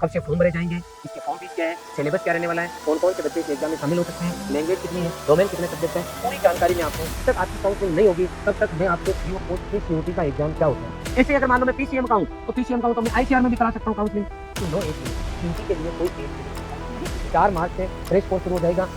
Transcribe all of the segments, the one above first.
कब से फॉर्म भरे जाएंगे, इसके फॉर्म फीस क्या है, सिलेबस क्या रहने वाला है, कौन कौन से बच्चे इस एग्जाम में शामिल हो सकते हैं, लैंग्वेज कितनी है, डोमेन कितने सब्जेक्ट है, पूरी जानकारी मैं आपको जब तक आपकी काउंसलिंग नहीं होगी तब तक मैं आपको फ्री ऑफ कॉस्ट सीयूटी का एग्जाम क्या होता है। ऐसे अगर मान लो मैं पीसीएम का हूँ तो पीसीएम का हूँ तो मैं आईसीआर में भी करा सकता हूँ काउंसलिंग। तो नो एक सीयूटी के लिए कोई फीस नहीं। 4 मार्च से फ्रेश कोर्स शुरू हो जाएगा।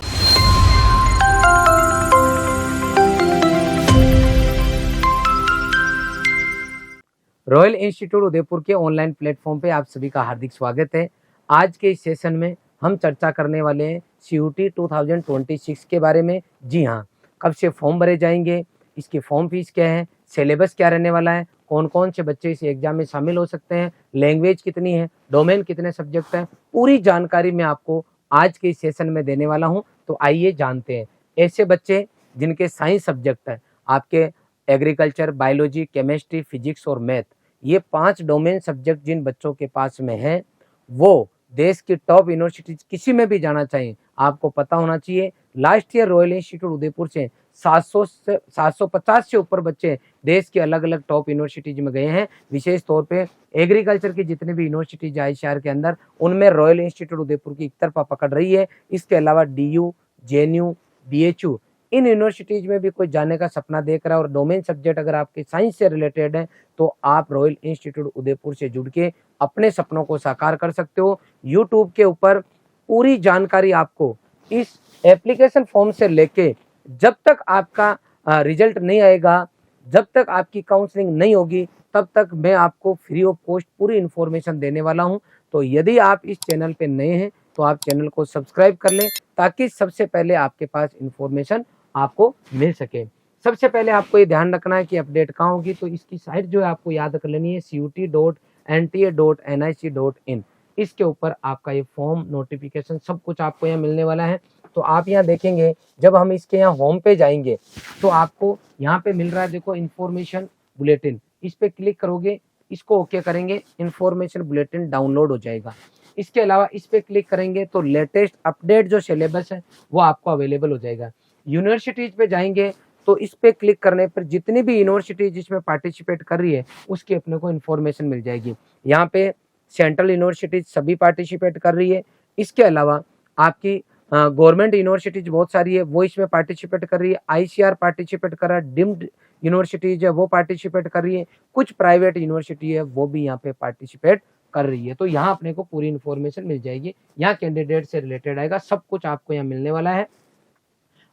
रॉयल इंस्टीट्यूट उदयपुर के ऑनलाइन प्लेटफॉर्म पे आप सभी का हार्दिक स्वागत है। आज के इस सेशन में हम चर्चा करने वाले हैं सीयूटी 2026 के बारे में। जी हाँ, कब से फॉर्म भरे जाएंगे, इसकी फॉर्म फीस क्या है, सिलेबस क्या रहने वाला है, कौन कौन से बच्चे इस एग्जाम में शामिल हो सकते हैं, लैंग्वेज कितनी है, डोमेन कितने सब्जेक्ट हैं, पूरी जानकारी मैं आपको आज के इस सेशन में देने वाला हूँ। तो आइए जानते हैं। ऐसे बच्चे जिनके साइंस सब्जेक्ट हैं, आपके एग्रीकल्चर, बायोलॉजी, केमिस्ट्री, फिजिक्स और मैथ, ये 5 डोमेन सब्जेक्ट जिन बच्चों के पास में है वो देश की टॉप यूनिवर्सिटी किसी में भी जाना चाहिए। आपको पता होना चाहिए last year royal institute Udaipur से 750 से ऊपर बच्चे देश के अलग अलग टॉप यूनिवर्सिटीज में गए हैं। विशेष तौर पे एग्रीकल्चर की जितने भी यूनिवर्सिटीज आई शहर के अंदर, उनमें रॉयल इंस्टीट्यूट उदयपुर की एक तरफा पकड़ रही है। इसके अलावा डीयू, जेएनयू, बीएचयू, इन यूनिवर्सिटीज में भी कोई जाने का सपना देख रहा है और डोमेन सब्जेक्ट अगर आपके साइंस से रिलेटेड है तो आप रॉयल इंस्टीट्यूट उदयपुर से जुड़ के अपने सपनों को साकार कर सकते हो। यूट्यूब के ऊपर पूरी जानकारी आपको इस एप्लीकेशन फॉर्म से लेके जब तक आपका रिजल्ट नहीं आएगा, जब तक आपकी काउंसलिंग नहीं होगी, तब तक मैं आपको फ्री ऑफ कॉस्ट पूरी इन्फॉर्मेशन देने वाला हूं। तो यदि आप इस चैनल पे नए हैं तो आप चैनल को सब्सक्राइब कर लें ताकि सबसे पहले आपके पास इन्फॉर्मेशन आपको मिल सके। सबसे पहले आपको ये ध्यान रखना है कि अपडेट कहाँ होगी, तो इसकी साइट जो है आपको याद कर लेनी है CUT.NTA.NIC.in। इसके ऊपर आपका ये फॉर्म, नोटिफिकेशन सब कुछ आपको यहाँ मिलने वाला है। तो आप यहाँ देखेंगे, जब हम इसके यहाँ होम पे जाएंगे तो आपको यहाँ पे मिल रहा है, देखो इन्फॉर्मेशन बुलेटिन, इस पे क्लिक करोगे, इसको ओके करेंगे, इन्फॉर्मेशन बुलेटिन डाउनलोड हो जाएगा। इसके अलावा इस पे क्लिक करेंगे तो लेटेस्ट अपडेट जो सिलेबस है वो आपको अवेलेबल हो जाएगा। यूनिवर्सिटीज पे जाएंगे तो इस पे क्लिक करने पर जितनी भी यूनिवर्सिटी जिसमें पार्टिसिपेट कर रही है उसकी अपने को इन्फॉर्मेशन मिल जाएगी। यहाँ पे सेंट्रल यूनिवर्सिटीज सभी पार्टिसिपेट कर रही है। इसके अलावा आपकी गवर्नमेंट यूनिवर्सिटीज बहुत सारी है वो इसमें पार्टिसिपेट कर रही है। आईसीआर पार्टिसिपेट कर रहा है, डिम्ड यूनिवर्सिटीज है वो पार्टिसिपेट कर रही है, कुछ प्राइवेट यूनिवर्सिटी है वो भी यहाँ पे पार्टिसिपेट कर रही है। तो यहाँ अपने को पूरी इन्फॉर्मेशन मिल जाएगी। यहाँ कैंडिडेट से रिलेटेड आएगा, सब कुछ आपको यहाँ मिलने वाला है।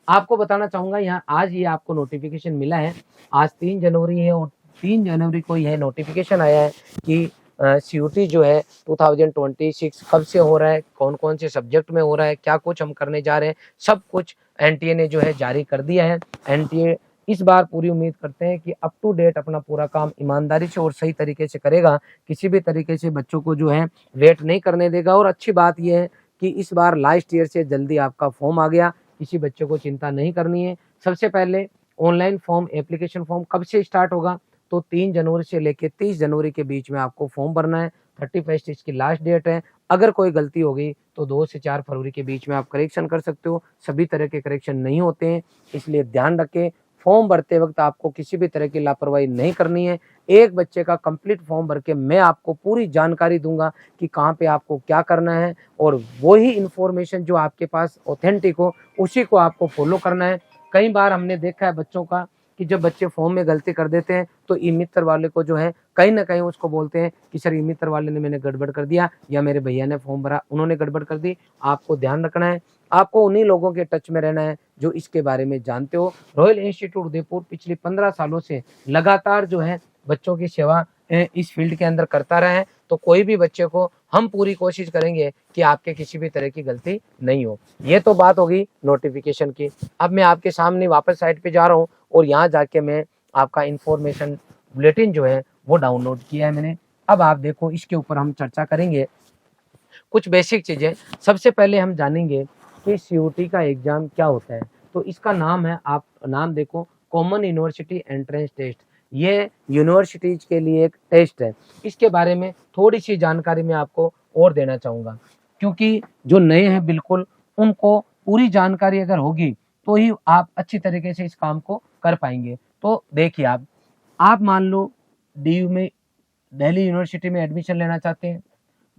आपको बताना चाहूंगा, यहाँ आज ये आपको नोटिफिकेशन मिला है, आज 3 जनवरी है और 3 जनवरी को यह नोटिफिकेशन आया है कि सीयूटी जो है 2026 कब से हो रहा है, कौन कौन से सब्जेक्ट में हो रहा है, क्या कुछ हम करने जा रहे हैं, सब कुछ एनटीए ने जो है जारी कर दिया है। एनटीए इस बार पूरी उम्मीद करते हैं कि अप टू डेट अपना पूरा काम ईमानदारी से और सही तरीके से करेगा, किसी भी तरीके से बच्चों को जो है वेट नहीं करने देगा। और अच्छी बात यह है कि इस बार लास्ट ईयर से जल्दी आपका फॉर्म आ गया, किसी बच्चे को चिंता नहीं करनी है। सबसे पहले ऑनलाइन फॉर्म, एप्लीकेशन फॉर्म कब से स्टार्ट होगा, तो 3 जनवरी से लेकर 30 जनवरी के बीच में आपको फॉर्म भरना है। 31 इसकी लास्ट डेट है। अगर कोई गलती हो गई तो 2 से 4 फरवरी के बीच में आप करेक्शन कर सकते हो। सभी तरह के करेक्शन नहीं होते हैं, इसलिए ध्यान रखें। फॉर्म भरते वक्त आपको किसी भी तरह की लापरवाही नहीं करनी है। एक बच्चे का कंप्लीट फॉर्म भर के मैं आपको पूरी जानकारी दूंगा कि कहाँ पे आपको क्या करना है, और वही इन्फॉर्मेशन जो आपके पास ऑथेंटिक हो उसी को आपको फॉलो करना है। कई बार हमने देखा है बच्चों का कि जब बच्चे फॉर्म में गलती कर देते हैं तो ई मित्र वाले को जो है कहीं ना कहीं उसको बोलते हैं कि सर ई मित्र वाले ने मैंने गड़बड़ कर दिया, या मेरे भैया ने फॉर्म भरा उन्होंने गड़बड़ कर दी। आपको ध्यान रखना है, आपको उन्हीं लोगों के टच में रहना है जो इसके बारे में जानते हो। रॉयल इंस्टीट्यूट उदयपुर पिछले 15 सालों से लगातार जो है बच्चों की सेवा इस फील्ड के अंदर करता रहा है। तो कोई भी बच्चे को हम पूरी कोशिश करेंगे कि आपके किसी भी तरह की गलती नहीं हो। ये तो बात होगी नोटिफिकेशन की। अब मैं आपके सामने वापस साइट पे जा रहा हूँ और यहाँ जाके मैं आपका इंफॉर्मेशन बुलेटिन जो है वो डाउनलोड किया है मैंने। अब आप देखो, इसके ऊपर हम चर्चा करेंगे कुछ बेसिक चीजें। सबसे पहले हम जानेंगे कि सीयूटी का एग्जाम क्या होता है। तो इसका नाम है, आप नाम देखो, कॉमन यूनिवर्सिटी एंट्रेंस टेस्ट। ये यूनिवर्सिटीज के लिए एक टेस्ट है। इसके बारे में थोड़ी सी जानकारी मैं आपको और देना चाहूँगा, क्योंकि जो नए हैं बिल्कुल उनको पूरी जानकारी अगर होगी तो ही आप अच्छी तरीके से इस काम को कर पाएंगे। तो देखिए, आप मान लो डीयू में, दिल्ली यूनिवर्सिटी में एडमिशन लेना चाहते हैं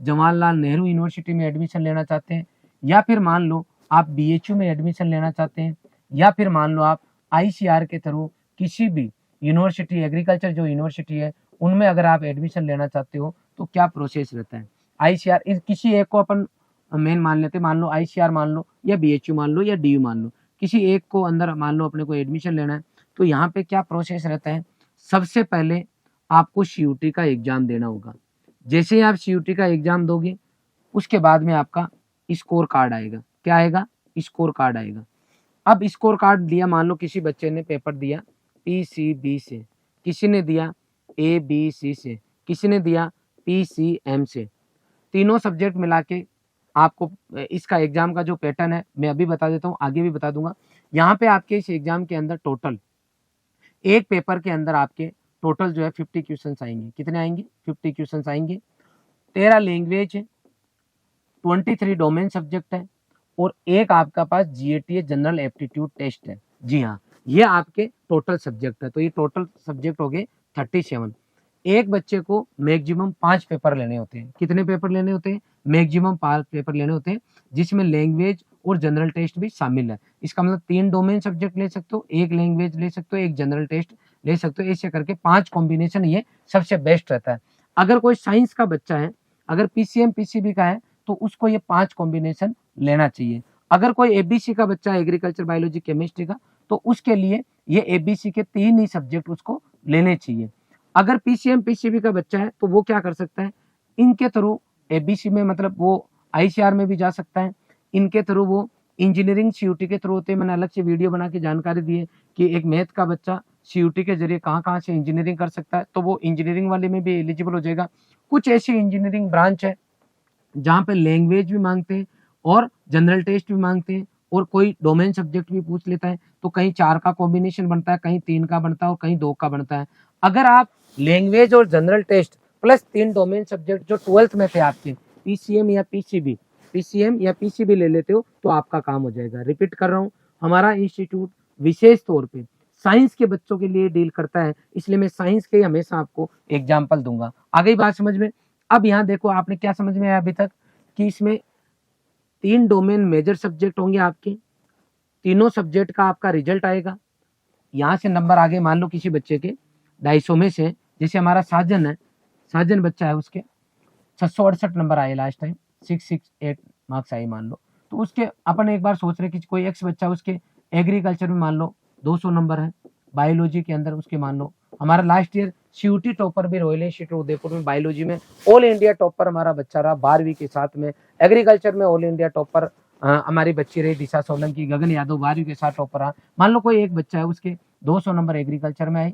जवाहरलाल नेहरू यूनिवर्सिटी में एडमिशन लेना चाहते हैं, या फिर मान लो आप BHU में एडमिशन लेना चाहते हैं, या फिर मान लो आप ICAR के थ्रू किसी भी यूनिवर्सिटी, एग्रीकल्चर जो यूनिवर्सिटी है उनमें अगर आप एडमिशन लेना चाहते हो तो क्या प्रोसेस रहता है। ICAR किसी एक को अपन मेन मान लेते हैं, मान लो ICAR मान लो या BHU मान लो या DU मान लो, किसी एक को अंदर मान लो अपने को एडमिशन लेना है, तो यहाँ पे क्या प्रोसेस रहता है। सबसे पहले आपको CUT का एग्जाम देना होगा। जैसे ही आप CUT का एग्जाम दोगे उसके बाद में आपका स्कोर कार्ड आएगा। क्या आएगा? स्कोर कार्ड आएगा। अब स्कोर कार्ड दिया, मान लो किसी बच्चे ने पेपर दिया PCB से, किसी ने दिया ABC से, किसी ने दिया PCM से, तीनों सब्जेक्ट मिला के आपको इसका एग्जाम का जो पैटर्न है मैं अभी बता देता हूँ, आगे भी बता दूंगा। यहाँ पे आपके इस एग्जाम के अंदर टोटल एक पेपर के अंदर आपके टोटल जो है 50 क्वेश्चन आएंगे। कितने आएंगे? 50 क्वेश्चन आएंगे। 13 लैंग्वेज है, 23 डोमेन सब्जेक्ट है और एक आपका पास GATA जनरल एप्टीट्यूड टेस्ट है। जी हाँ, ये आपके टोटल सब्जेक्ट है। तो ये टोटल सब्जेक्ट हो गए 37। एक बच्चे को मैक्सिमम 5 पेपर लेने होते हैं। कितने पेपर लेने होते हैं? मैक्सिमम 5 पेपर लेने होते हैं, जिसमें लैंग्वेज और जनरल टेस्ट भी शामिल है। इसका मतलब 3 डोमेन सब्जेक्ट ले सकते हो, एक लैंग्वेज ले सकते हो, एक जनरल टेस्ट ले सकते हो। ऐसे करके 5 कॉम्बिनेशन ये सबसे बेस्ट रहता है। अगर कोई साइंस का बच्चा है, अगर PCM PCB का है तो उसको ये 5 कॉम्बिनेशन लेना चाहिए। अगर कोई ABC का बच्चा है, एग्रीकल्चर, बायोलॉजी, केमिस्ट्री का, तो उसके लिए ये ABC के 3 ही सब्जेक्ट उसको लेने चाहिए। अगर PCM PCB का बच्चा है तो वो क्या कर सकता है, इनके थ्रू ABC में मतलब वो ICAR में भी जा सकता है। इनके थ्रू वो इंजीनियरिंग CUT के थ्रू होते हैं। मैंने अलग से वीडियो बना के जानकारी दी है कि एक मैथ का बच्चा CUT के जरिए कहाँ से इंजीनियरिंग कर सकता है, तो वो इंजीनियरिंग वाले में भी एलिजिबल हो जाएगा। कुछ ऐसी इंजीनियरिंग ब्रांच है जहाँ पे लैंग्वेज भी मांगते हैं और जनरल टेस्ट भी मांगते हैं और कोई डोमेन सब्जेक्ट भी पूछ लेता है, तो कहीं 4 का कॉम्बिनेशन बनता है, कहीं 3 का बनता है और कहीं 2 का बनता है। अगर आप लैंग्वेज और general test plus 3 domain subject जो 12th में थे आपके PCM या PCB ले लेते हो तो आपका काम हो जाएगा। रिपीट कर रहा हूँ, हमारा इंस्टीट्यूट विशेष तौर पे साइंस के बच्चों के लिए डील करता है, इसलिए मैं साइंस के हमेशा आपको एग्जाम्पल दूंगा। आ गई बात समझ में? अब यहाँ देखो, आपने क्या समझ में आया अभी तक कि इसमें 3 डोमेन मेजर सब्जेक्ट होंगे आपके, तीनों सब्जेक्ट का आपका रिजल्ट आएगा। यहाँ से नंबर आगे मान लो किसी बच्चे के 250 में से, जैसे हमारा साजन बच्चा है, उसके 668 नंबर आए लास्ट टाइम, 668 मार्क्स आए मान लो, तो उसके अपन एक बार सोच रहे कि कोई एक्स बच्चा उसके एग्रीकल्चर में मान लो 200 नंबर है, बायोलॉजी के अंदर उसके मान लो, हमारा लास्ट ईयर CUT टॉपर भी रॉयल इंस्टीट्यूट उदयपुर में बायोलॉजी में ऑल इंडिया टॉपर हमारा बच्चा रहा 12वीं के साथ में। एग्रीकल्चर में ऑल इंडिया टॉपर हमारी बच्ची रही दिशा सोलंकी, गगन यादव 12वीं के साथ टॉपर रहा। मान लो कोई एक बच्चा है, उसके 200 नंबर एग्रीकल्चर में आए,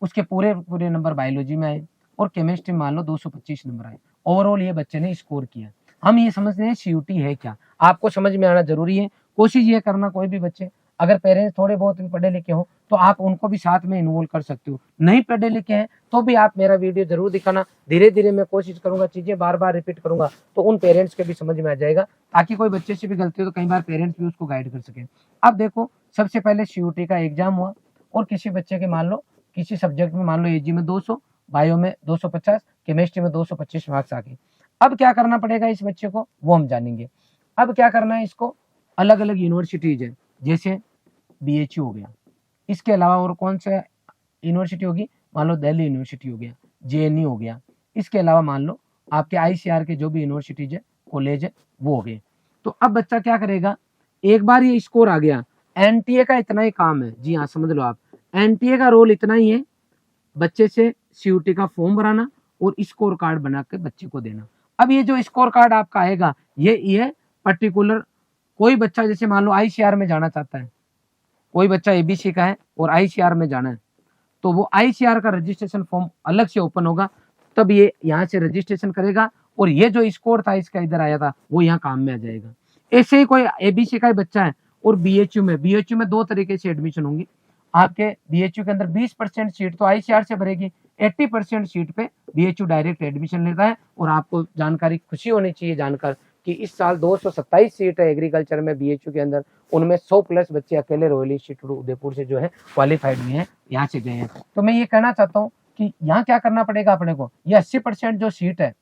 उसके पूरे नंबर बायोलॉजी में आए और केमिस्ट्री मान लो 225 नंबर आए। ओवरऑल ये बच्चे ने स्कोर किया। हम ये समझते हैं CUT है क्या, आपको समझ में आना जरूरी है। कोशिश ये करना, कोई भी बच्चे अगर पेरेंट्स थोड़े बहुत भी पढ़े लिखे हो तो आप उनको भी साथ में इन्वॉल्व कर सकते हो। नहीं पढ़े लिखे हैं तो भी आप मेरा वीडियो जरूर दिखाना। धीरे धीरे मैं कोशिश करूंगा, चीजें बार बार रिपीट करूंगा तो उन पेरेंट्स के भी समझ में आ जाएगा, ताकि कोई बच्चे से भी गलती हो तो कई बार पेरेंट्स भी उसको गाइड कर सके। अब देखो, सबसे पहले CUT का एग्जाम हुआ और किसी बच्चे के मान लो किसी सब्जेक्ट में मान लो AG में 200, बायो में 250, केमिस्ट्री में 225 मार्क्स आ गए। अब क्या करना पड़ेगा इस बच्चे को, वो हम जानेंगे। अब क्या करना है इसको, अलग अलग यूनिवर्सिटीज है, जैसे BHU हो गया, इसके अलावा और कौन सा यूनिवर्सिटी होगी, मान लो दिल्ली यूनिवर्सिटी हो गया, JNU हो गया, इसके अलावा मान लो आपके ICAR के जो भी यूनिवर्सिटीज है, कॉलेज है, वो हो गए। तो अब बच्चा क्या करेगा, एक बार ये स्कोर आ गया, NTA का इतना ही काम है। जी हाँ, समझ लो आप, NTA का रोल इतना ही है, बच्चे से CUT का फॉर्म भराना और स्कोर कार्ड बना के बच्चे को देना। अब ये जो स्कोर कार्ड आपका आएगा, ये पर्टिकुलर कोई बच्चा जैसे मान लो ICAR में जाना चाहता है, कोई बच्चा ABC का है और ICAR में जाना है, तो वो ICAR का रजिस्ट्रेशन फॉर्म अलग से ओपन होगा, तब ये यहाँ से रजिस्ट्रेशन करेगा और ये जो स्कोर था इसका इधर आया था वो यहाँ काम में आ जाएगा। ऐसे ही कोई ABC का ही बच्चा है और BHU में 2 तरीके से एडमिशन होंगी आपके। BHU के अंदर 20% सीट तो ICAR से भरेगी, 80% सीट पे BHU डायरेक्ट एडमिशन लेता है। और आपको जानकारी खुशी होनी चाहिए जानकर कि इस साल 227 सीट है एग्रीकल्चर में BHU के अंदर, उनमें 100 प्लस बच्चे अकेले रॉयल इंस्टीट्यूट उदयपुर से जो है क्वालिफाइड हुए हैं, यहाँ से गए हैं। तो मैं ये कहना चाहता हूँ कि यहाँ क्या करना पड़ेगा अपने को, ये 80% जो सीट है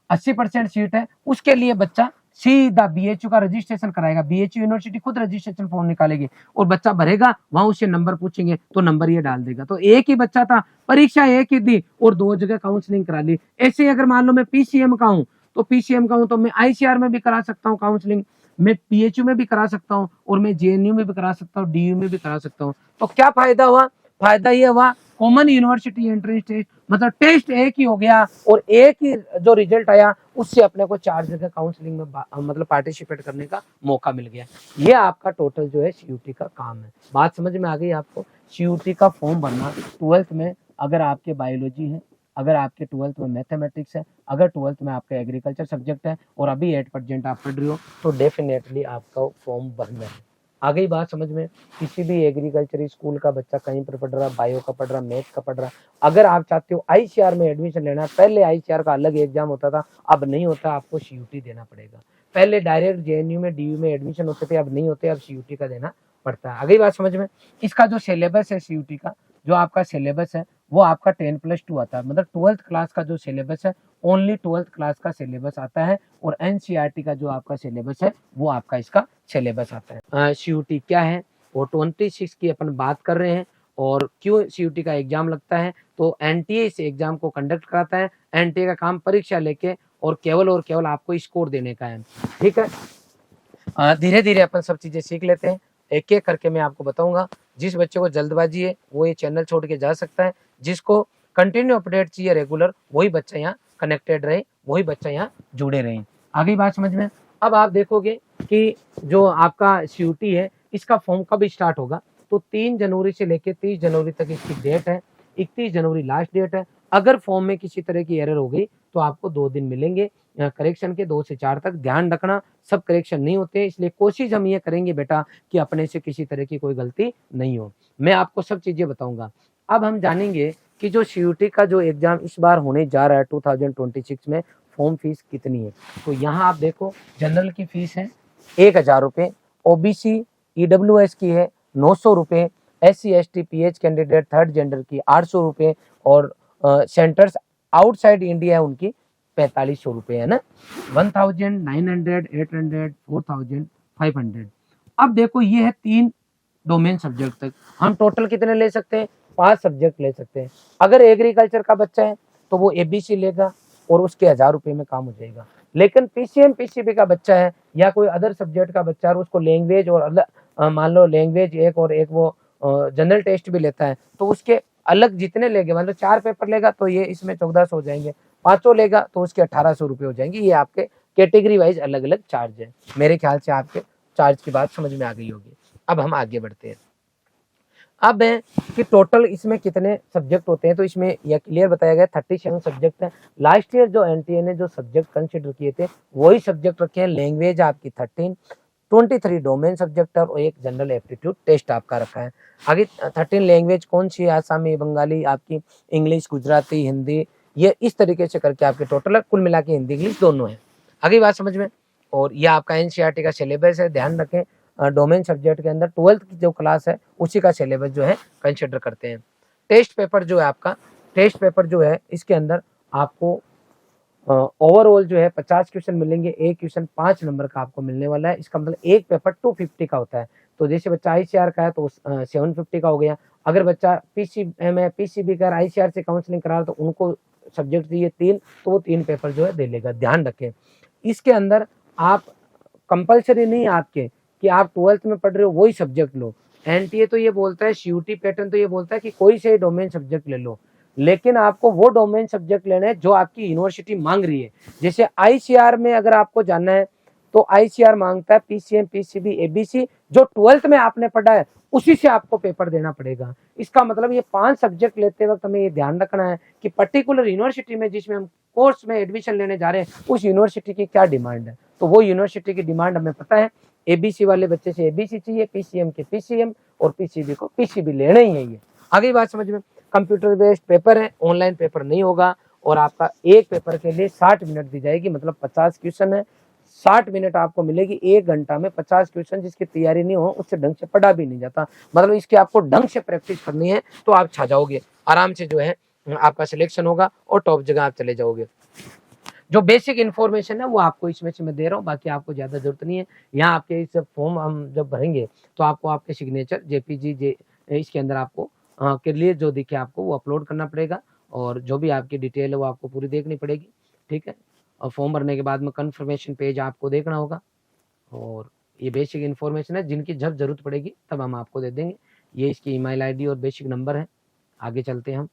80% सीट है, उसके लिए बच्चा सीधा बीएचयू का रजिस्ट्रेशन कराएगा। बीएचयू यूनिवर्सिटी खुद रजिस्ट्रेशन फॉर्म निकालेगी और बच्चा भरेगा, वहां उससे नंबर पूछेंगे तो नंबर ये डाल देगा। तो एक ही बच्चा था, परीक्षा एक ही दी और 2 जगह काउंसलिंग करा ली। ऐसे ही अगर मान लो मैं पीसीएम का हूँ तो मैं आईसीआर में भी करा सकता हूँ काउंसलिंग, मैं पीएचयू में भी करा सकता हूँ और मैं जेएनयू में भी करा सकता हूँ, डीयू में भी करा सकता हूँ। तो क्या फायदा हुआ? फायदा ये हुआ कॉमन यूनिवर्सिटी एंट्रेंस टेस्ट, मतलब टेस्ट एक ही हो गया और एक ही जो रिजल्ट आया उससे अपने को 4 जगह काउंसलिंग में मतलब पार्टिसिपेट करने का मौका मिल गया। ये आपका टोटल जो है सीयूटी का काम है। बात समझ में आ गई आपको? सीयूटी का फॉर्म भरना 12th में, अगर आपके बायोलॉजी है, अगर आपके 12th में मैथमेटिक्स है, अगर 12th में आपका एग्रीकल्चर सब्जेक्ट है और अभी 8% आप पढ़ रहे हो तो डेफिनेटली आपका फॉर्म भरना है। आ गई बात समझ में? किसी भी एग्रीकल्चर स्कूल का बच्चा कहीं पर पढ़ रहा, बायो का पढ़ रहा, मैथ का पढ़ रहा, अगर आप चाहते हो आईसीआर में एडमिशन लेना, पहले आईसीआर का अलग एग्जाम होता था, अब नहीं होता, आपको सीयूटी देना पड़ेगा। पहले डायरेक्ट जेएनयू में डीयू में एडमिशन होते थे, अब नहीं होते, अब सीयूटी का देना पड़ता है। आ गई बात समझ में? इसका जो सिलेबस है सीयूटी का, जो आपका सिलेबस है वो आपका 10+2 आता है, मतलब 12th क्लास का जो सिलेबस है ओनली 12th क्लास का सिलेबस आता है और एनसीईआरटी का जो आपका सिलेबस है वो आपका इसका सिलेबस आता है। सीयूटी क्या है वो 26 की अपन बात कर रहे हैं। और क्यों सीयूटी का एग्जाम लगता है? तो एनटीए इस एग्जाम को कंडक्ट कराता है। एनटीए का काम परीक्षा लेके और केवल आपको स्कोर देने का है। ठीक है, धीरे धीरे अपन सब चीजें सीख लेते हैं, एक एक करके मैं आपको बताऊंगा। जिस बच्चे को जल्दबाजी है वो ये चैनल छोड़ के जा सकता है, जिसको कंटिन्यू अपडेट चाहिए रेगुलर, वही बच्चा यहाँ कनेक्टेड रहे, वही बच्चा यहाँ जुड़े रहे। आगे बात समझ में? अब आप देखोगे कि जो आपका सीयूटी है इसका फॉर्म कब स्टार्ट होगा, तो 3 जनवरी से लेकर 30 जनवरी तक इसकी डेट है। 31 जनवरी लास्ट डेट है। अगर फॉर्म में किसी तरह की एरर हो गई तो आपको 2 दिन मिलेंगे करेक्शन के, 2 से 4 तक। ध्यान रखना सब करेक्शन नहीं होते, इसलिए कोशिश हम ये करेंगे बेटा कि अपने से किसी तरह की कोई गलती नहीं हो। मैं आपको सब चीजें बताऊंगा। अब हम जानेंगे कि जो सीयूटी का जो एग्जाम इस बार होने जा रहा है 2026 में, फॉर्म फीस कितनी है। तो यहाँ आप देखो, जनरल की फीस है 1000 रुपये, ओबीसी ईडब्ल्यूएस की है 900 रुपये, SC ST PH candidate third gender की 800 रुपये और सेंटर्स आउटसाइड इंडिया है उनकी 4500 रुपये है ना, 1900, 800, 4500। अब देखो ये है 3 डोमेन सब्जेक्ट तक, हम टोटल कितने ले सकते हैं? 5 सब्जेक्ट ले सकते हैं। अगर एग्रीकल्चर का बच्चा है तो वो एबीसी लेगा और उसके 1000 रुपये में काम हो जाएगा। लेकिन पीसीएम पीसीबी का बच्चा है या कोई अदर सब्जेक्ट का बच्चा है और उसको लैंग्वेज और मान लो लैंग्वेज एक और एक वो जनरल टेस्ट भी लेता है, तो उसके अलग जितने लेंगे, मतलब 4 पेपर लेगा तो ये इसमें 1400 हो जाएंगे, 5 लेगा तो उसके 1800 रुपये हो जाएंगे। ये आपके कैटेगरी वाइज अलग अलग चार्ज है। मेरे ख्याल से आपके चार्ज की बात समझ में आ गई होगी। अब हम आगे बढ़ते हैं। अब है कि टोटल इसमें कितने सब्जेक्ट होते हैं, तो इसमें यह क्लियर बताया गया 37 सब्जेक्ट हैं। लास्ट ईयर जो एनटीए ने जो सब्जेक्ट कंसिडर किए थे वही सब्जेक्ट रखे हैं। लैंग्वेज आपकी 13, 23 डोमेन सब्जेक्ट और एक जनरल एप्टीट्यूड टेस्ट आपका रखा है। आगे 13 लैंग्वेज कौन सी है? आसामी, बंगाली, आपकी इंग्लिश, गुजराती, हिंदी, ये इस तरीके से करके आपके टोटल कुल मिला के हिंदी इंग्लिश दोनों है। आगे बात समझ में? और यह आपका एनसीईआरटी का सिलेबस है, ध्यान रखें। डोमेन सब्जेक्ट के अंदर 12th की जो क्लास है उसी का सिलेबस जो है कंसिडर करते हैं। टेस्ट पेपर जो है आपका, टेस्ट पेपर जो है इसके अंदर आपको ओवरऑल जो है 50 क्वेश्चन मिलेंगे। एक क्वेश्चन 5 नंबर का आपको मिलने वाला है। इसका मतलब एक पेपर 250 का होता है। तो जैसे बच्चा आईसीआर का है तो 750 का हो गया। अगर बच्चा पीसीबी का आईसीआर से काउंसलिंग करा तो उनको सब्जेक्ट चाहिए 3, तो वो 3 पेपर जो है दे लेगा। ध्यान रखें इसके अंदर आप कंपलसरी नहीं आपके कि आप 12th में पढ़ रहे हो वही सब्जेक्ट लो। एनटीए तो ये बोलता है, सीयूटी पैटर्न तो ये बोलता है कि कोई से डोमेन सब्जेक्ट ले लो, लेकिन आपको वो डोमेन सब्जेक्ट लेने हैं जो आपकी यूनिवर्सिटी मांग रही है। जैसे आईसीआर में अगर आपको जानना है तो आईसीआर मांगता है पीसीएम पीसीबी एबीसी, जो 12th में आपने पढ़ा है उसी से आपको पेपर देना पड़ेगा। इसका मतलब ये 5 सब्जेक्ट लेते वक्त हमें ये ध्यान रखना है कि पर्टिकुलर यूनिवर्सिटी में जिसमें हम कोर्स में एडमिशन लेने जा रहे हैं उस यूनिवर्सिटी की क्या डिमांड है। तो वो यूनिवर्सिटी की डिमांड हमें पता है। एबीसी वाले बच्चे से एबीसी चाहिए, पीसीएम के पीसीएम और पीसीबी को पीसीबी लेना ही है। ये आगे बात समझ में? कंप्यूटर बेस्ड पेपर है, ऑनलाइन पेपर नहीं होगा और आपका एक पेपर के लिए 60 मिनट दी जाएगी, मतलब 50 क्वेश्चन है, 60 मिनट आपको मिलेगी। 1 घंटा में 50 क्वेश्चन, जिसकी तैयारी नहीं हो उससे ढंग से पढ़ा भी नहीं जाता। मतलब इसकी आपको ढंग से प्रैक्टिस करनी है तो आप छा जाओगे, आराम से जो है आपका सिलेक्शन होगा और टॉप जगह आप चले जाओगे। जो बेसिक इन्फॉर्मेशन है वो आपको इसमें से मैं दे रहा हूँ, बाकी आपको ज़्यादा जरूरत नहीं है। यहाँ आपके इस फॉर्म हम जब भरेंगे तो आपको आपके सिग्नेचर जेपीजी इसके अंदर आपको के लिए जो दिखे आपको वो अपलोड करना पड़ेगा, और जो भी आपकी डिटेल है वो आपको पूरी देखनी पड़ेगी, ठीक है। और फॉर्म भरने के बाद में कन्फर्मेशन पेज आपको देखना होगा, और ये बेसिक इन्फॉर्मेशन है, जिनकी जब जरूरत पड़ेगी तब हम आपको दे देंगे। ये इसकी ईमेल आईडी और बेसिक नंबर है। आगे चलते हैं हम।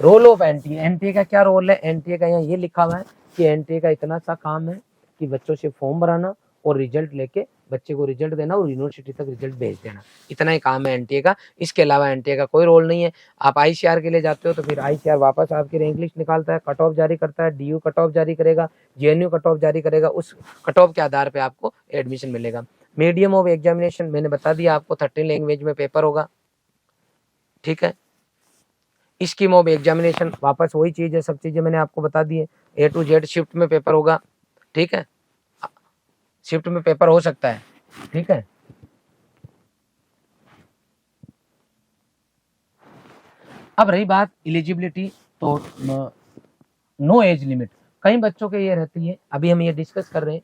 रोल ऑफ एनटीए, एनटीए का क्या रोल है? एनटीए का यहाँ ये लिखा हुआ है कि एनटीए का इतना सा काम है कि बच्चों से फॉर्म भराना और रिजल्ट लेके बच्चे को रिजल्ट देना और यूनिवर्सिटी तक रिजल्ट भेज देना, इतना ही काम है एनटीए का। इसके अलावा एनटीए का कोई रोल नहीं है। आप आईसीआर के लिए जाते हो तो फिर आईसीआर वापस आपकी रैंक लिस्ट निकालता है, कट ऑफ जारी करता है, डीयू कट ऑफ जारी करेगा, जेएनयू कट ऑफ जारी करेगा, उस कट ऑफ के आधार पर आपको एडमिशन मिलेगा। मीडियम ऑफ एग्जामिनेशन मैंने बता दिया आपको, 13 लैंग्वेज में पेपर होगा, ठीक है। स्कीम ऑफ एग्जामिनेशन वापस वही चीज है, सब चीजें मैंने आपको बता दी है। ए टू जेड शिफ्ट में पेपर होगा, ठीक है, शिफ्ट में पेपर हो सकता है, ठीक है। अब रही बात एलिजिबिलिटी, तो नो एज लिमिट कई बच्चों के ये रहती है, अभी हम ये डिस्कस कर रहे हैं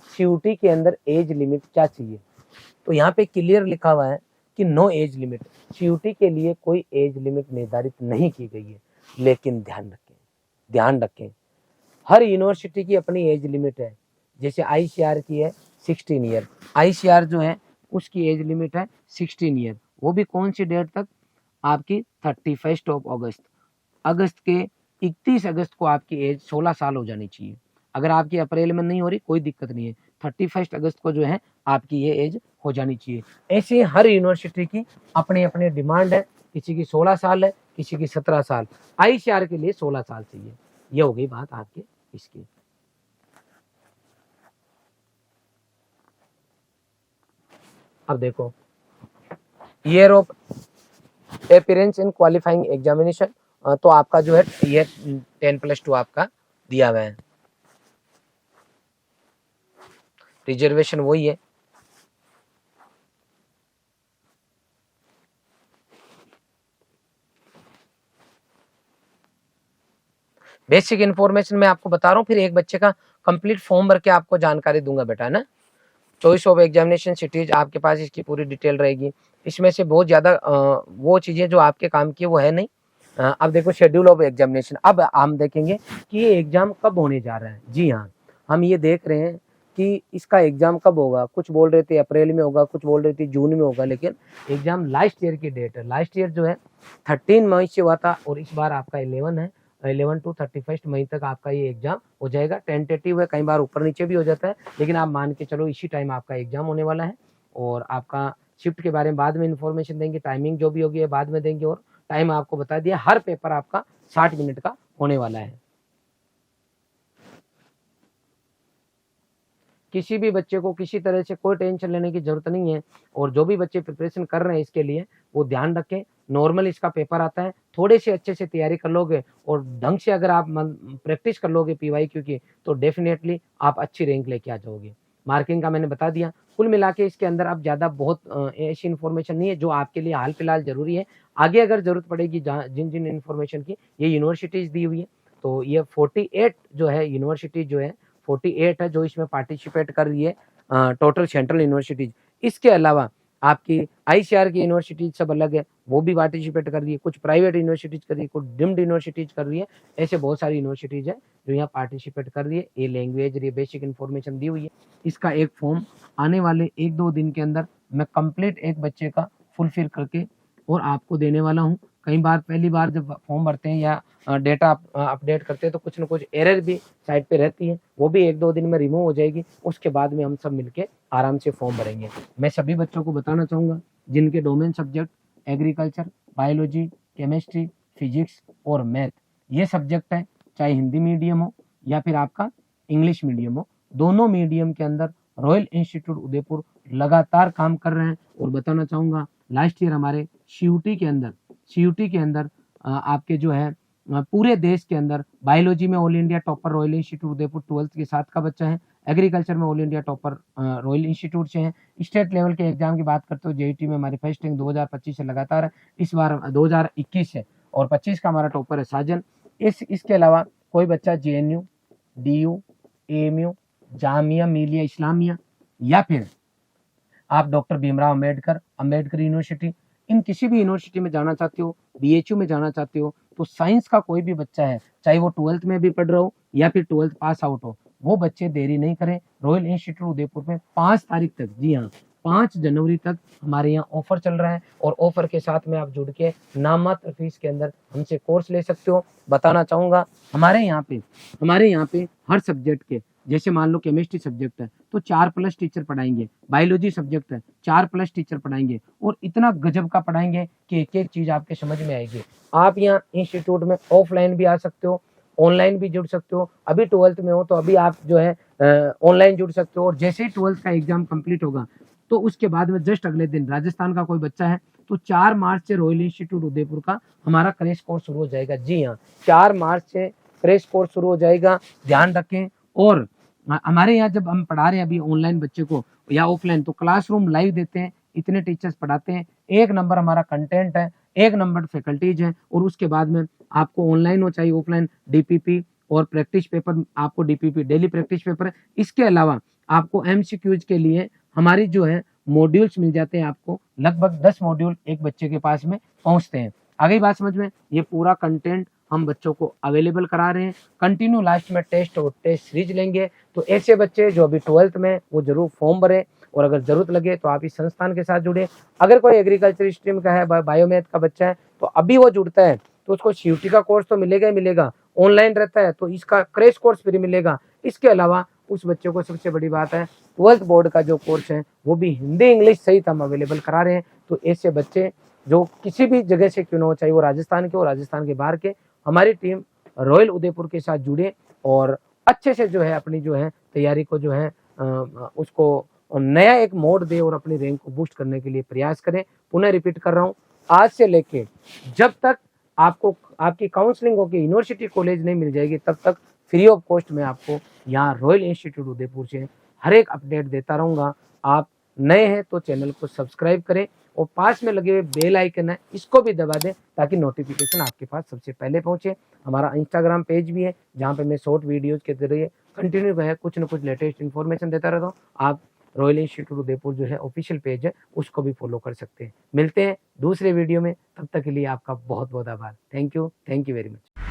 सीयूटी के अंदर एज लिमिट क्या चाहिए। तो यहाँ पे क्लियर लिखा हुआ है कि नो एज लिमिट, सीयूटी के लिए कोई एज लिमिट निर्धारित नहीं की गई है, लेकिन ध्यान रखें हर यूनिवर्सिटी की अपनी एज लिमिट है। जैसे आईसीआर की है 16 ईयर, आईसीआर जो है उसकी एज लिमिट है 16 ईयर, वो भी कौन सी डेट तक? आपकी 31 अगस्त, अगस्त के 31 अगस्त को आपकी एज 16 साल हो जानी चाहिए। अगर आपकी अप्रैल में नहीं हो रही कोई दिक्कत नहीं है, 31 अगस्त को जो है आपकी ये एज हो जानी चाहिए। ऐसे हर यूनिवर्सिटी की अपनी अपनी डिमांड है, किसी की 16 साल है, किसी की 17 साल, आईसीआर के लिए 16 साल चाहिए। ये हो गई बात आपकी इसकी। अब देखो year of appearance in qualifying examination, तो आपका जो है ये 10+2 आपका दिया हुआ है। रिजर्वेशन वही है, बेसिक इन्फॉर्मेशन मैं आपको बता रहा हूँ, फिर एक बच्चे का कंप्लीट फॉर्म भर के आपको जानकारी दूंगा बेटा, है ना। चॉइस ऑफ एग्जामिनेशन सिटीज आपके पास इसकी पूरी डिटेल रहेगी। इसमें से बहुत ज़्यादा वो चीज़ें जो आपके काम की वो है नहीं। अब देखो शेड्यूल ऑफ एग्जामिनेशन, अब हम देखेंगे कि ये एग्जाम कब होने जा रहा है। जी हाँ, हम ये देख रहे हैं कि इसका एग्जाम कब होगा। कुछ बोल रहे थे अप्रैल में होगा, कुछ बोल रहे थे जून में होगा, लेकिन एग्जाम लास्ट ईयर की डेट है। लास्ट ईयर जो है 13 मई से हुआ था, और इस बार आपका 11 है, 11 to 31 मई तक आपका ये एग्जाम हो जाएगा। टेंटेटिव है, कई बार ऊपर नीचे भी हो जाता है, लेकिन आप मान के चलो इसी टाइम आपका एग्जाम होने वाला है। और आपका शिफ्ट के बारे में बाद में इन्फॉर्मेशन देंगे, टाइमिंग जो भी होगी बाद में देंगे, और टाइम आपको बता दिया। हर पेपर आपका 60 मिनट का होने वाला है। किसी भी बच्चे को किसी तरह से कोई टेंशन लेने की जरूरत नहीं है, और जो भी बच्चे प्रिपरेशन कर रहे हैं इसके लिए वो ध्यान रखें, नॉर्मल इसका पेपर आता है, थोड़े से अच्छे से तैयारी कर लोगे और ढंग से अगर आप प्रैक्टिस कर लोगे पीवाईक्यू की, तो डेफिनेटली आप अच्छी रैंक लेके आ जाओगे। मार्किंग का मैंने बता दिया। कुल मिला के इसके अंदर अब ज़्यादा बहुत ऐसी इन्फॉर्मेशन नहीं है जो आपके लिए हाल फिलहाल जरूरी है। आगे अगर जरूरत पड़ेगी जिन जिन इन्फॉर्मेशन की, ये यूनिवर्सिटीज दी हुई है, तो ये 48 जो है यूनिवर्सिटी जो है 48 है जो इसमें पार्टिसिपेट कर रही है, टोटल सेंट्रल यूनिवर्सिटीज। इसके अलावा आपकी आईसीआर की यूनिवर्सिटीज सब अलग है, वो भी पार्टिसिपेट कर रही है, कुछ प्राइवेट यूनिवर्सिटीज कर रही है, कुछ डिम्ड यूनिवर्सिटीज कर रही है। ऐसे बहुत सारी यूनिवर्सिटीज है जो यहाँ पार्टिसिपेट कर रही है। ये लैंग्वेज, ये बेसिक इन्फॉर्मेशन दी हुई है। इसका एक फॉर्म आने वाले 1-2 दिन के अंदर मैं कंप्लीट एक बच्चे का फुलफिल करके और आपको देने वाला हूँ। कई बार पहली बार जब फॉर्म भरते हैं या डेटा अपडेट करते हैं तो कुछ ना कुछ एरर भी साइट पे रहती है, वो भी 1-2 दिन में रिमूव हो जाएगी। उसके बाद में हम सब मिलके आराम से फॉर्म भरेंगे। मैं सभी बच्चों को बताना चाहूँगा जिनके domain subject agriculture, biology, chemistry, physics और मैथ ये सब्जेक्ट है, चाहे हिंदी मीडियम हो या फिर आपका इंग्लिश मीडियम हो, दोनों मीडियम के अंदर रॉयल इंस्टीट्यूट उदयपुर लगातार काम कर रहे हैं। और बताना चाहूँगा लास्ट ईयर हमारे सीयूटी के अंदर आपके जो है पूरे देश के अंदर बायोलॉजी में all India topper royal institute Udaipur 12th के साथ का बच्चा है। एग्रीकल्चर में all India topper royal institute से है। स्टेट लेवल के एग्जाम की बात करते हो जेईटी में हमारी फर्स्ट रैंक 2025 से लगातार है, इस बार 2021 है और 25 का हमारा टॉपर है साजन। इसके अलावा कोई बच्चा JNU, DU, AMU, Jamia Millia Islamia या फिर आप डॉक्टर भीमराव अंबेडकर यूनिवर्सिटी, इन किसी भी यूनिवर्सिटी में जाना चाहते हो, BHU में जाना चाहते हो, तो साइंस का कोई भी बच्चा है, चाहे वो 12th में भी पढ़ रहा हो या फिर 12th पास आउट हो, वो बच्चे देरी नहीं करें। रॉयल इंस्टीट्यूट उदयपुर में 5 तारीख तक, जी हाँ 5 जनवरी तक हमारे यहाँ ऑफर चल रहा है, और ऑफर के साथ में आप जुड़ के नाममात्र फीस के अंदर हमसे कोर्स ले सकते हो। बताना चाहूँगा हमारे यहाँ पे हर सब्जेक्ट के, जैसे मान लो केमिस्ट्री सब्जेक्ट है तो 4+ टीचर पढ़ाएंगे, बायोलॉजी सब्जेक्ट है 4+ टीचर पढ़ाएंगे, और इतना गजब का पढ़ाएंगे कि एक एक चीज आपके समझ में आएगी। आप यहाँ इंस्टीट्यूट में ऑफलाइन भी आ सकते हो, ऑनलाइन भी जुड़ सकते हो। अभी 12th में हो तो अभी आप जो है ऑनलाइन जुड़ सकते हो, और जैसे ही 12th का एग्जाम कंप्लीट होगा तो उसके बाद में जस्ट अगले दिन राजस्थान का कोई बच्चा है तो 4 मार्च से रॉयल इंस्टीट्यूट उदयपुर का हमारा क्रैश कोर्स शुरू हो जाएगा। जी हाँ, 4 मार्च से क्रैश कोर्स शुरू हो जाएगा, ध्यान रखें। और हमारे यहाँ जब हम पढ़ा रहे हैं अभी ऑनलाइन बच्चे को या ऑफलाइन, तो क्लासरूम लाइव देते हैं, इतने टीचर्स पढ़ाते हैं, 1 नंबर हमारा कंटेंट है, 1 नंबर फैकल्टीज है। और उसके बाद में आपको ऑनलाइन हो चाहे ऑफलाइन, DPP और प्रैक्टिस पेपर, आपको DPP डेली प्रैक्टिस पेपर है। इसके अलावा आपको MCQs के लिए हमारी जो है मॉड्यूल्स मिल जाते हैं, आपको लगभग 10 मॉड्यूल एक बच्चे के पास में पहुंचते हैं। आगे बात समझ में, ये पूरा कंटेंट हम बच्चों को अवेलेबल करा रहे हैं। कंटिन्यू लास्ट में टेस्ट और टेस्ट सीरीज लेंगे, तो ऐसे बच्चे जो अभी 12th में वो जरूर फॉर्म भरे, और अगर जरूरत लगे तो आप इस संस्थान के साथ जुड़े। अगर कोई एग्रीकल्चर स्ट्रीम का है, बायोमैथ का बच्चा है, तो अभी वो जुड़ता है तो उसको CUT का कोर्स तो मिलेगा ही मिलेगा, ऑनलाइन रहता है तो इसका क्रैश कोर्स फ्री मिलेगा। इसके अलावा उस बच्चे को सबसे बड़ी बात है 12th बोर्ड का जो कोर्स है वो भी हिंदी इंग्लिश सहित हम अवेलेबल करा रहे हैं। तो ऐसे बच्चे जो किसी भी जगह से क्यों ना हो, चाहे वो राजस्थान के हो, राजस्थान के बाहर के, हमारी टीम रॉयल उदयपुर के साथ जुड़े और अच्छे से जो है अपनी जो है तैयारी को जो है उसको नया एक मोड़ दे और अपनी रैंक को बूस्ट करने के लिए प्रयास करें। पुनः रिपीट कर रहा हूँ, आज से लेके जब तक आपको आपकी काउंसलिंग होकर यूनिवर्सिटी कॉलेज नहीं मिल जाएगी तब तक फ्री ऑफ कॉस्ट में आपको यहाँ रॉयल इंस्टीट्यूट उदयपुर से हर एक अपडेट देता रहूँगा। आप नए हैं तो चैनल को सब्सक्राइब करें और पास में लगे हुए बेल आइकन है इसको भी दबा दें ताकि नोटिफिकेशन आपके पास सबसे पहले पहुंचे। हमारा इंस्टाग्राम पेज भी है जहां पे मैं शॉर्ट वीडियोस के जरिए कंटिन्यू है कुछ न कुछ लेटेस्ट इन्फॉर्मेशन देता रहता हूँ। आप रॉयल इंस्टीट्यूट उदयपुर जो है ऑफिशियल पेज है उसको भी फॉलो कर सकते हैं। मिलते हैं दूसरे वीडियो में, तब तक के लिए आपका बहुत बहुत आभार। Thank you very much.